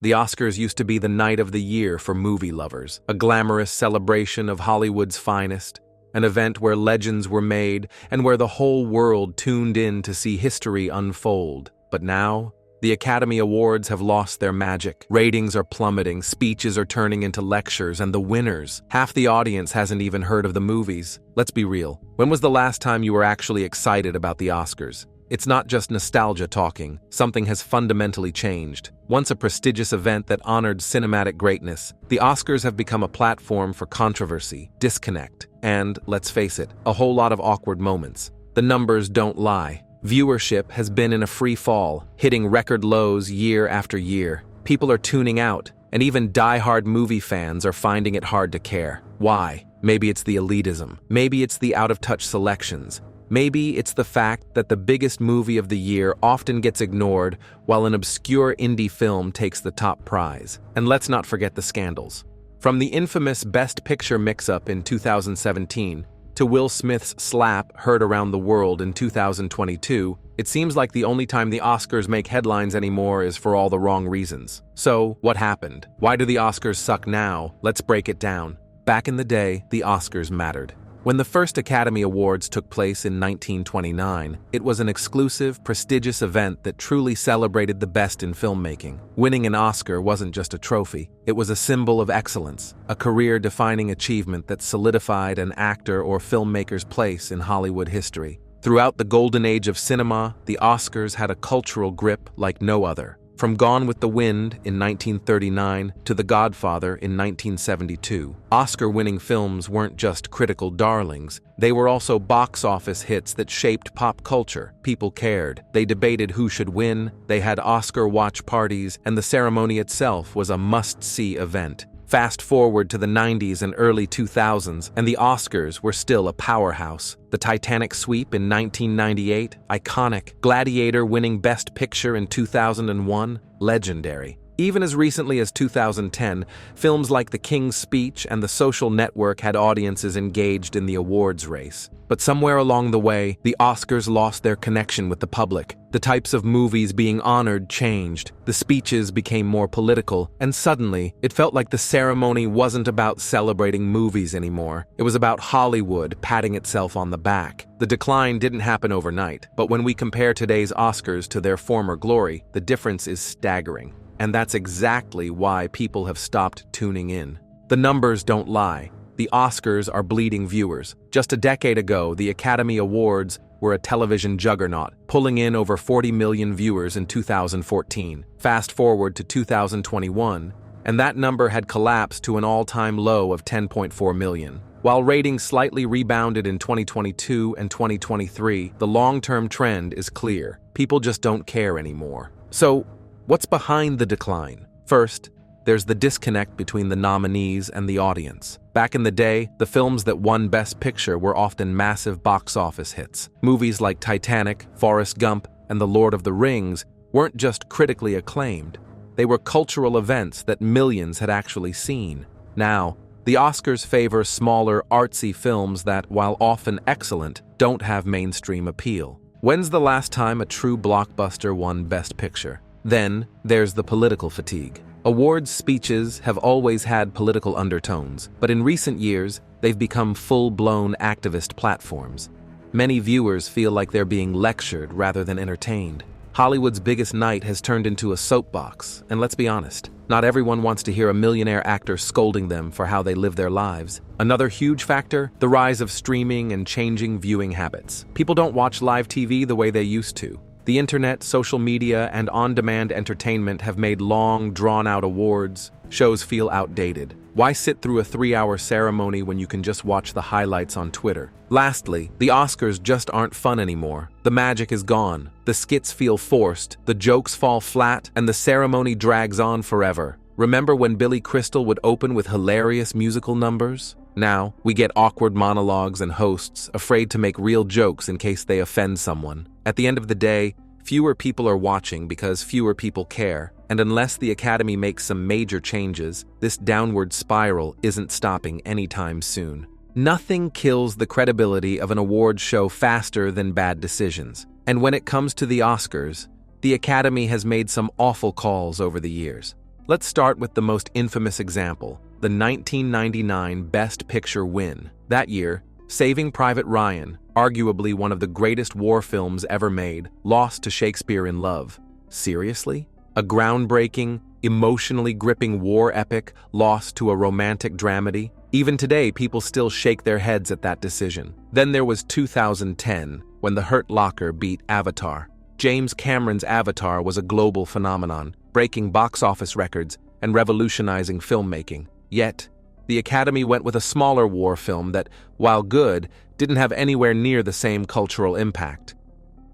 The Oscars used to be the night of the year for movie lovers, a glamorous celebration of Hollywood's finest, an event where legends were made and where the whole world tuned in to see history unfold. But now, the Academy Awards have lost their magic. Ratings are plummeting, speeches are turning into lectures, and the winners, half the audience hasn't even heard of the movies. Let's be real. When was the last time you were actually excited about the Oscars? It's not just nostalgia talking. Something has fundamentally changed. Once a prestigious event that honored cinematic greatness, the Oscars have become a platform for controversy, disconnect, and, let's face it, a whole lot of awkward moments. The numbers don't lie. Viewership has been in a free fall, hitting record lows year after year. People are tuning out, and even die-hard movie fans are finding it hard to care. Why? Maybe it's the elitism. Maybe it's the out-of-touch selections. Maybe it's the fact that the biggest movie of the year often gets ignored while an obscure indie film takes the top prize. And let's not forget the scandals. From the infamous Best Picture mix-up in 2017 to Will Smith's slap heard around the world in 2022, it seems like the only time the Oscars make headlines anymore is for all the wrong reasons. So, what happened? Why do the Oscars suck now? Let's break it down. Back in the day, the Oscars mattered. When the first Academy Awards took place in 1929, it was an exclusive, prestigious event that truly celebrated the best in filmmaking. Winning an Oscar wasn't just a trophy, it was a symbol of excellence, a career-defining achievement that solidified an actor or filmmaker's place in Hollywood history. Throughout the golden age of cinema, the Oscars had a cultural grip like no other. From Gone with the Wind in 1939 to The Godfather in 1972, Oscar-winning films weren't just critical darlings, they were also box office hits that shaped pop culture. People cared, they debated who should win, they had Oscar watch parties, and the ceremony itself was a must-see event. Fast forward to the 90s and early 2000s, and the Oscars were still a powerhouse. The Titanic sweep in 1998, iconic. Gladiator winning Best Picture in 2001, legendary. Even as recently as 2010, films like The King's Speech and The Social Network had audiences engaged in the awards race. But somewhere along the way, the Oscars lost their connection with the public. The types of movies being honored changed, the speeches became more political, and suddenly, it felt like the ceremony wasn't about celebrating movies anymore. It was about Hollywood patting itself on the back. The decline didn't happen overnight, but when we compare today's Oscars to their former glory, the difference is staggering. And that's exactly why people have stopped tuning in. The numbers don't lie. The Oscars are bleeding viewers. Just a decade ago, the Academy Awards were a television juggernaut, pulling in over 40 million viewers in 2014. Fast forward to 2021, and that number had collapsed to an all-time low of 10.4 million. While ratings slightly rebounded in 2022 and 2023, the long-term trend is clear. People just don't care anymore. So, what's behind the decline? First, there's the disconnect between the nominees and the audience. Back in the day, the films that won Best Picture were often massive box office hits. Movies like Titanic, Forrest Gump, and The Lord of the Rings weren't just critically acclaimed. They were cultural events that millions had actually seen. Now, the Oscars favor smaller, artsy films that, while often excellent, don't have mainstream appeal. When's the last time a true blockbuster won Best Picture? Then, there's the political fatigue. Awards speeches have always had political undertones, but in recent years, they've become full-blown activist platforms. Many viewers feel like they're being lectured rather than entertained. Hollywood's biggest night has turned into a soapbox, and let's be honest, not everyone wants to hear a millionaire actor scolding them for how they live their lives. Another huge factor, the rise of streaming and changing viewing habits. People don't watch live TV the way they used to. The internet, social media, and on-demand entertainment have made long, drawn-out awards shows feel outdated. Why sit through a 3-hour ceremony when you can just watch the highlights on Twitter? Lastly, the Oscars just aren't fun anymore. The magic is gone. The skits feel forced, the jokes fall flat, and the ceremony drags on forever. Remember when Billy Crystal would open with hilarious musical numbers? Now, we get awkward monologues and hosts afraid to make real jokes in case they offend someone. At the end of the day, fewer people are watching because fewer people care, and unless the Academy makes some major changes, this downward spiral isn't stopping anytime soon. Nothing kills the credibility of an awards show faster than bad decisions. And when it comes to the Oscars, the Academy has made some awful calls over the years. Let's start with the most infamous example, the 1999 Best Picture win. That year, Saving Private Ryan, arguably one of the greatest war films ever made, lost to Shakespeare in Love. Seriously? A groundbreaking, emotionally gripping war epic lost to a romantic dramedy? Even today, people still shake their heads at that decision. Then there was 2010, when The Hurt Locker beat Avatar. James Cameron's Avatar was a global phenomenon, breaking box office records and revolutionizing filmmaking. Yet, the Academy went with a smaller war film that, while good, didn't have anywhere near the same cultural impact.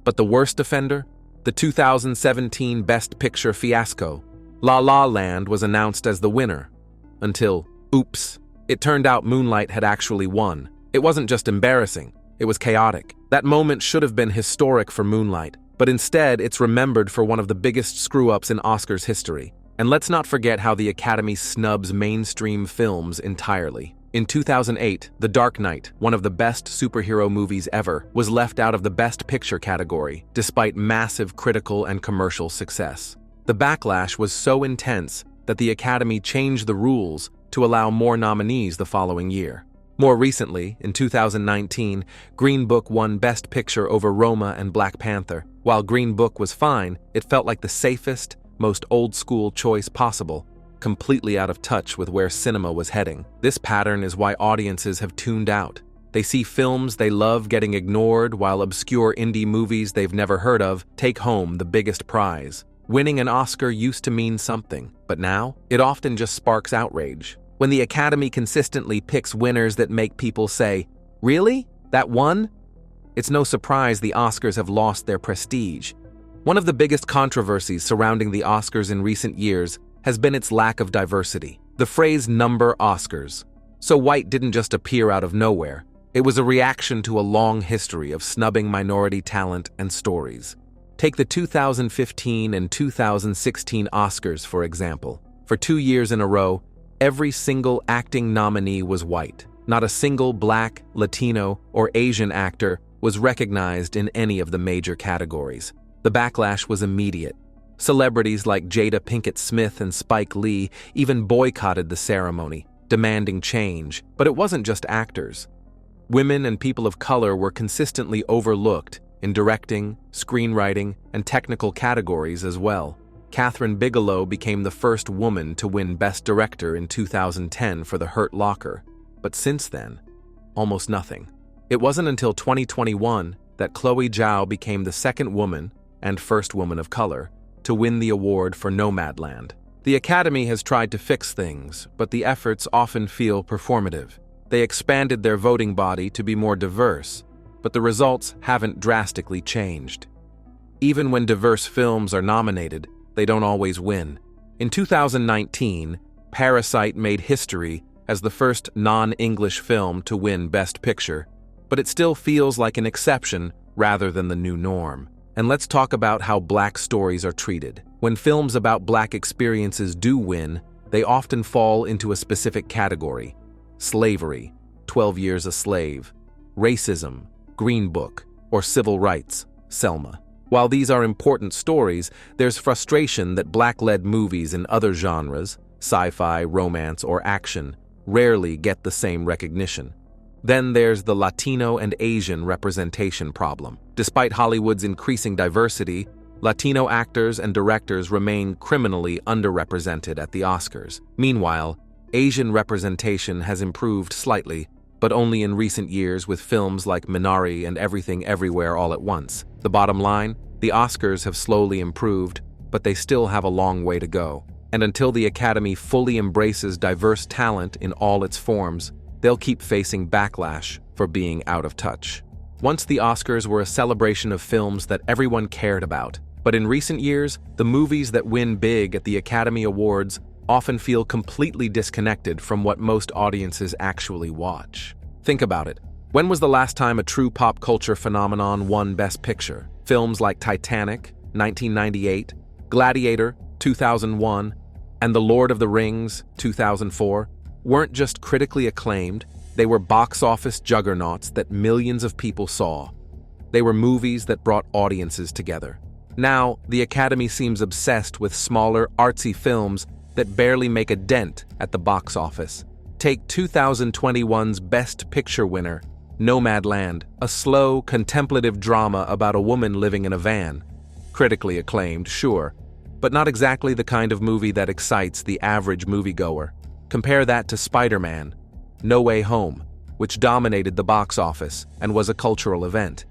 But the worst offender? The 2017 Best Picture fiasco. La La Land was announced as the winner. Until, oops, it turned out Moonlight had actually won. It wasn't just embarrassing, it was chaotic. That moment should have been historic for Moonlight, but instead it's remembered for one of the biggest screw-ups in Oscars history. And let's not forget how the Academy snubs mainstream films entirely. In 2008, The Dark Knight, one of the best superhero movies ever, was left out of the Best Picture category, despite massive critical and commercial success. The backlash was so intense that the Academy changed the rules to allow more nominees the following year. More recently, in 2019, Green Book won Best Picture over Roma and Black Panther. While Green Book was fine, it felt like the safest, most old-school choice possible, completely out of touch with where cinema was heading. This pattern is why audiences have tuned out. They see films they love getting ignored, while obscure indie movies they've never heard of take home the biggest prize. Winning an Oscar used to mean something, but now, it often just sparks outrage. When the Academy consistently picks winners that make people say, "Really? That won?" It's no surprise the Oscars have lost their prestige. One of the biggest controversies surrounding the Oscars in recent years has been its lack of diversity. The phrase "number Oscars." So white didn't just appear out of nowhere. It was a reaction to a long history of snubbing minority talent and stories. Take the 2015 and 2016 Oscars, for example. For 2 years in a row, every single acting nominee was white. Not a single Black, Latino, or Asian actor was recognized in any of the major categories. The backlash was immediate. Celebrities like Jada Pinkett Smith and Spike Lee even boycotted the ceremony, demanding change. But it wasn't just actors. Women and people of color were consistently overlooked in directing, screenwriting, and technical categories as well. Kathryn Bigelow became the first woman to win Best Director in 2010 for The Hurt Locker. But since then, almost nothing. It wasn't until 2021 that Chloe Zhao became the second woman, and first woman of color, to win the award for Nomadland. The Academy has tried to fix things, but the efforts often feel performative. They expanded their voting body to be more diverse, but the results haven't drastically changed. Even when diverse films are nominated, they don't always win. In 2019, Parasite made history as the first non-English film to win Best Picture, but it still feels like an exception rather than the new norm. And let's talk about how Black stories are treated. When films about Black experiences do win, they often fall into a specific category: slavery, 12 Years a Slave, racism, Green Book, or civil rights, Selma. While these are important stories, there's frustration that Black-led movies in other genres, sci-fi, romance, or action, rarely get the same recognition. Then there's the Latino and Asian representation problem. Despite Hollywood's increasing diversity, Latino actors and directors remain criminally underrepresented at the Oscars. Meanwhile, Asian representation has improved slightly, but only in recent years with films like Minari and Everything Everywhere All at Once. The bottom line, the Oscars have slowly improved, but they still have a long way to go. And until the Academy fully embraces diverse talent in all its forms, they'll keep facing backlash for being out of touch. Once the Oscars were a celebration of films that everyone cared about, but in recent years, the movies that win big at the Academy Awards often feel completely disconnected from what most audiences actually watch. Think about it. When was the last time a true pop culture phenomenon won Best Picture? Films like Titanic, 1998, Gladiator, 2001, and The Lord of the Rings, 2004, weren't just critically acclaimed, they were box office juggernauts that millions of people saw. They were movies that brought audiences together. Now, the Academy seems obsessed with smaller, artsy films that barely make a dent at the box office. Take 2021's Best Picture winner, Nomadland, a slow, contemplative drama about a woman living in a van. Critically acclaimed, sure, but not exactly the kind of movie that excites the average moviegoer. Compare that to Spider-Man, No Way Home, which dominated the box office and was a cultural event.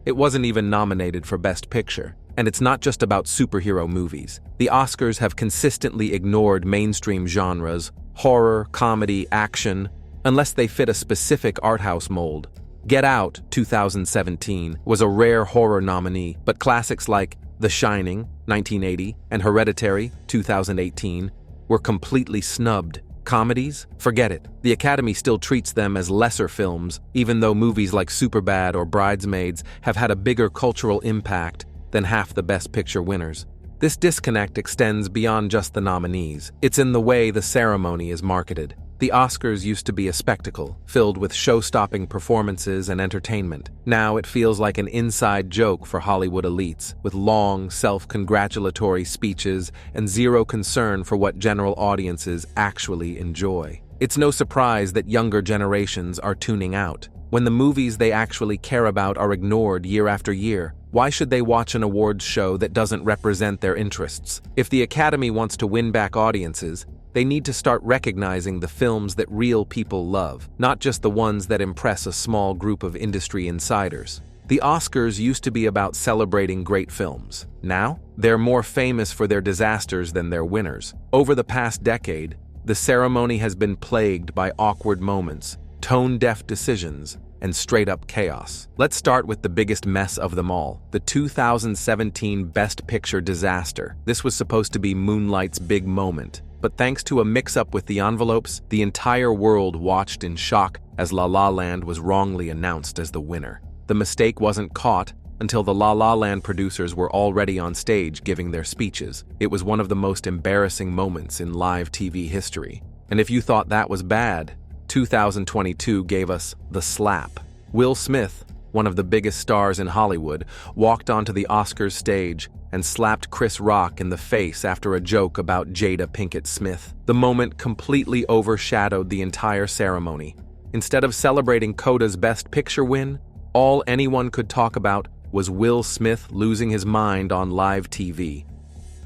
It wasn't even nominated for Best Picture. And it's not just about superhero movies. The Oscars have consistently ignored mainstream genres, horror, comedy, action, unless they fit a specific art house mold. Get Out, 2017, was a rare horror nominee, but classics like The Shining, 1980, and Hereditary, 2018, were completely snubbed. Comedies? Forget it. The Academy still treats them as lesser films, even though movies like Superbad or Bridesmaids have had a bigger cultural impact than half the Best Picture winners. This disconnect extends beyond just the nominees. It's in the way the ceremony is marketed. The Oscars used to be a spectacle, filled with show-stopping performances and entertainment. Now it feels like an inside joke for Hollywood elites, with long, self-congratulatory speeches and zero concern for what general audiences actually enjoy. It's no surprise that younger generations are tuning out. When the movies they actually care about are ignored year after year, why should they watch an awards show that doesn't represent their interests? If the Academy wants to win back audiences, they need to start recognizing the films that real people love, not just the ones that impress a small group of industry insiders. The Oscars used to be about celebrating great films. Now, they're more famous for their disasters than their winners. Over the past decade, the ceremony has been plagued by awkward moments, tone-deaf decisions, and straight-up chaos. Let's start with the biggest mess of them all, the 2017 Best Picture disaster. This was supposed to be Moonlight's big moment, but thanks to a mix-up with the envelopes, the entire world watched in shock as La La Land was wrongly announced as the winner. The mistake wasn't caught until the La La Land producers were already on stage giving their speeches. It was one of the most embarrassing moments in live TV history. And if you thought that was bad, 2022 gave us The Slap. Will Smith, one of the biggest stars in Hollywood, walked onto the Oscars stage and slapped Chris Rock in the face after a joke about Jada Pinkett Smith. The moment completely overshadowed the entire ceremony. Instead of celebrating Coda's Best Picture win, all anyone could talk about was Will Smith losing his mind on live TV.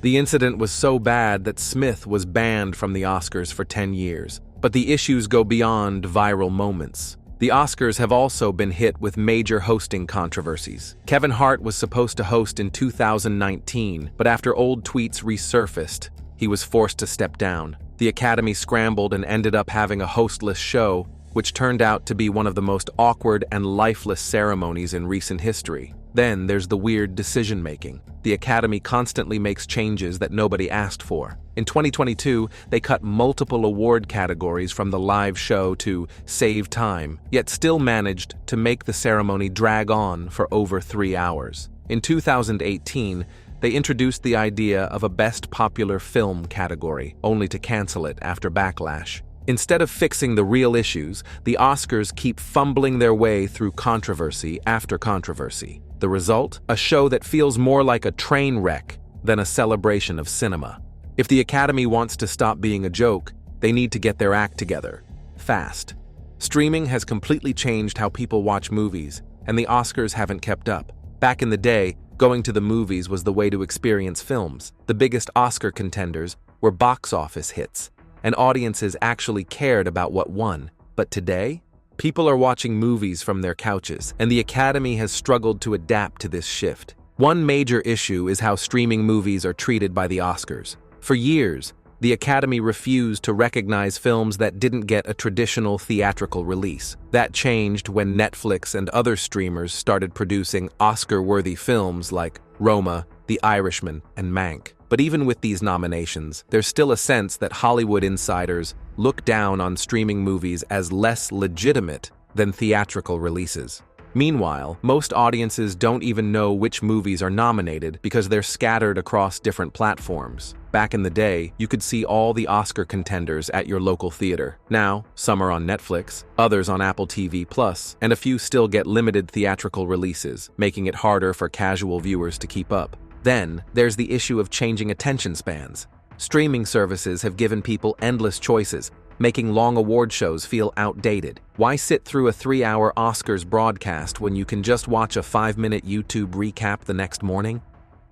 The incident was so bad that Smith was banned from the Oscars for 10 years. But the issues go beyond viral moments. The Oscars have also been hit with major hosting controversies. Kevin Hart was supposed to host in 2019, but after old tweets resurfaced, he was forced to step down. The Academy scrambled and ended up having a hostless show, which turned out to be one of the most awkward and lifeless ceremonies in recent history. Then there's the weird decision-making. The Academy constantly makes changes that nobody asked for. In 2022, they cut multiple award categories from the live show to save time, yet still managed to make the ceremony drag on for over 3 hours. In 2018, they introduced the idea of a Best Popular Film category, only to cancel it after backlash. Instead of fixing the real issues, the Oscars keep fumbling their way through controversy after controversy. The result? A show that feels more like a train wreck than a celebration of cinema. If the Academy wants to stop being a joke, they need to get their act together. Fast. Streaming has completely changed how people watch movies, and the Oscars haven't kept up. Back in the day, going to the movies was the way to experience films. The biggest Oscar contenders were box office hits, and audiences actually cared about what won. But today, people are watching movies from their couches, and the Academy has struggled to adapt to this shift. One major issue is how streaming movies are treated by the Oscars. For years, the Academy refused to recognize films that didn't get a traditional theatrical release. That changed when Netflix and other streamers started producing Oscar-worthy films like Roma, The Irishman, and Mank. But even with these nominations, there's still a sense that Hollywood insiders look down on streaming movies as less legitimate than theatrical releases. Meanwhile, most audiences don't even know which movies are nominated because they're scattered across different platforms. Back in the day, you could see all the Oscar contenders at your local theater. Now, some are on Netflix, others on Apple TV+, and a few still get limited theatrical releases, making it harder for casual viewers to keep up. Then, there's the issue of changing attention spans. Streaming services have given people endless choices, making long award shows feel outdated. Why sit through a 3-hour Oscars broadcast when you can just watch a 5-minute YouTube recap the next morning?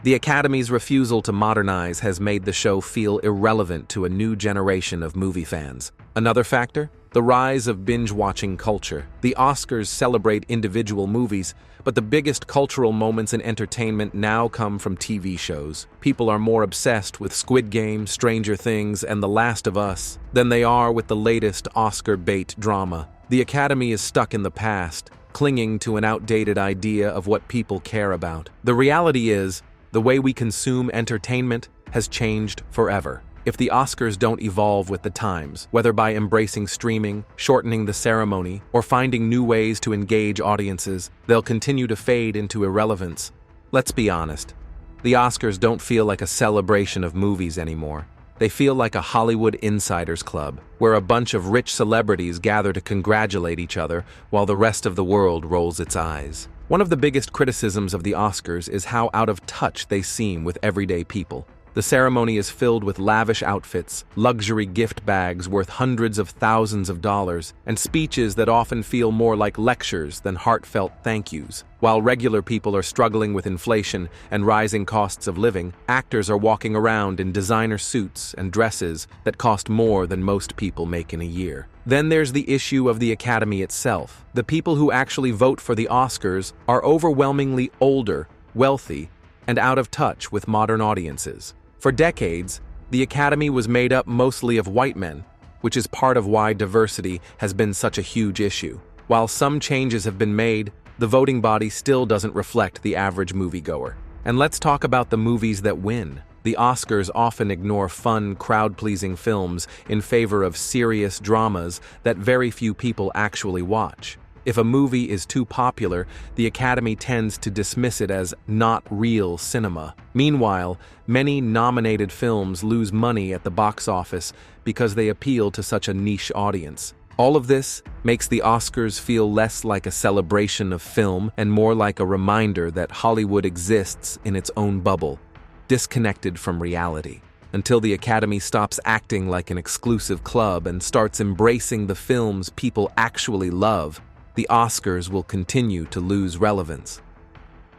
The Academy's refusal to modernize has made the show feel irrelevant to a new generation of movie fans. Another factor? The rise of binge-watching culture. The Oscars celebrate individual movies, but the biggest cultural moments in entertainment now come from TV shows. People are more obsessed with Squid Game, Stranger Things, and The Last of Us than they are with the latest Oscar bait drama. The Academy is stuck in the past, clinging to an outdated idea of what people care about. The reality is, the way we consume entertainment has changed forever. If the Oscars don't evolve with the times, whether by embracing streaming, shortening the ceremony, or finding new ways to engage audiences, they'll continue to fade into irrelevance. Let's be honest, the Oscars don't feel like a celebration of movies anymore. They feel like a Hollywood insiders club, where a bunch of rich celebrities gather to congratulate each other while the rest of the world rolls its eyes. One of the biggest criticisms of the Oscars is how out of touch they seem with everyday people. The ceremony is filled with lavish outfits, luxury gift bags worth hundreds of thousands of dollars, and speeches that often feel more like lectures than heartfelt thank yous. While regular people are struggling with inflation and rising costs of living, actors are walking around in designer suits and dresses that cost more than most people make in a year. Then there's the issue of the Academy itself. The people who actually vote for the Oscars are overwhelmingly older, wealthy, and out of touch with modern audiences. For decades, the Academy was made up mostly of white men, which is part of why diversity has been such a huge issue. While some changes have been made, the voting body still doesn't reflect the average moviegoer. And let's talk about the movies that win. The Oscars often ignore fun, crowd-pleasing films in favor of serious dramas that very few people actually watch. If a movie is too popular, the Academy tends to dismiss it as not real cinema. Meanwhile, many nominated films lose money at the box office because they appeal to such a niche audience. All of this makes the Oscars feel less like a celebration of film and more like a reminder that Hollywood exists in its own bubble, disconnected from reality. Until the Academy stops acting like an exclusive club and starts embracing the films people actually love, the Oscars will continue to lose relevance.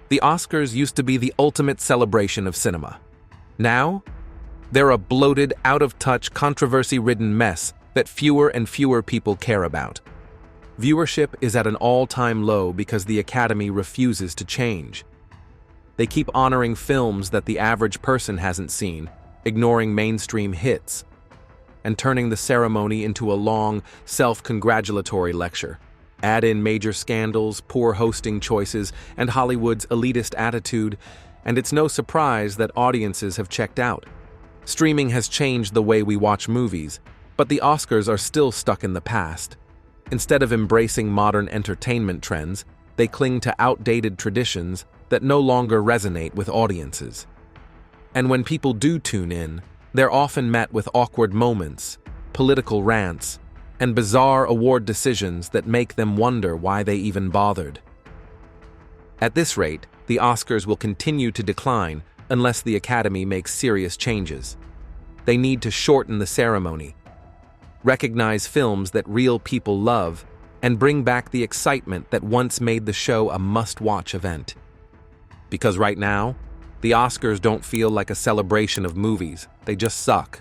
The Oscars used to be the ultimate celebration of cinema. Now, they're a bloated, out-of-touch, controversy-ridden mess that fewer and fewer people care about. Viewership is at an all-time low because the Academy refuses to change. They keep honoring films that the average person hasn't seen, ignoring mainstream hits, and turning the ceremony into a long, self-congratulatory lecture. Add in major scandals, poor hosting choices, and Hollywood's elitist attitude, and it's no surprise that audiences have checked out. Streaming has changed the way we watch movies, but the Oscars are still stuck in the past. Instead of embracing modern entertainment trends, they cling to outdated traditions that no longer resonate with audiences. And when people do tune in, they're often met with awkward moments, political rants, and bizarre award decisions that make them wonder why they even bothered. At this rate, the Oscars will continue to decline unless the Academy makes serious changes. They need to shorten the ceremony, recognize films that real people love, and bring back the excitement that once made the show a must-watch event. Because right now, the Oscars don't feel like a celebration of movies, they just suck.